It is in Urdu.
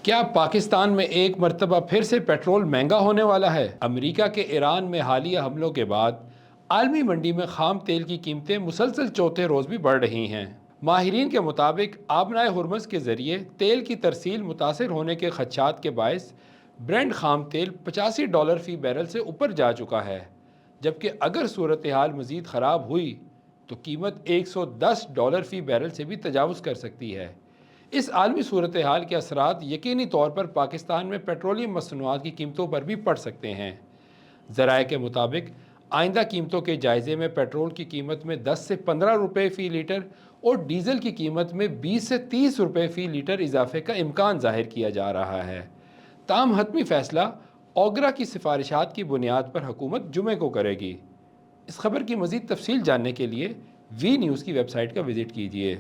کیا پاکستان میں ایک مرتبہ پھر سے پیٹرول مہنگا ہونے والا ہے؟ امریکہ کے ایران میں حالیہ حملوں کے بعد عالمی منڈی میں خام تیل کی قیمتیں مسلسل چوتھے روز بھی بڑھ رہی ہیں۔ ماہرین کے مطابق آبنائے ہرمز کے ذریعے تیل کی ترسیل متاثر ہونے کے خدشات کے باعث برنٹ خام تیل $85 فی بیرل سے اوپر جا چکا ہے، جبکہ اگر صورتحال مزید خراب ہوئی تو قیمت $110 فی بیرل سے بھی تجاوز کر سکتی ہے۔ اس عالمی صورتحال کے اثرات یقینی طور پر پاکستان میں پیٹرولیم مصنوعات کی قیمتوں پر بھی پڑ سکتے ہیں۔ ذرائع کے مطابق آئندہ قیمتوں کے جائزے میں پیٹرول کی قیمت میں 10 سے 15 روپے فی لیٹر اور ڈیزل کی قیمت میں 20 سے 30 روپے فی لیٹر اضافے کا امکان ظاہر کیا جا رہا ہے۔ تاہم حتمی فیصلہ اوگرا کی سفارشات کی بنیاد پر حکومت جمعے کو کرے گی۔ اس خبر کی مزید تفصیل جاننے کے لیے وی نیوز کی ویب سائٹ کا وزٹ کیجیے۔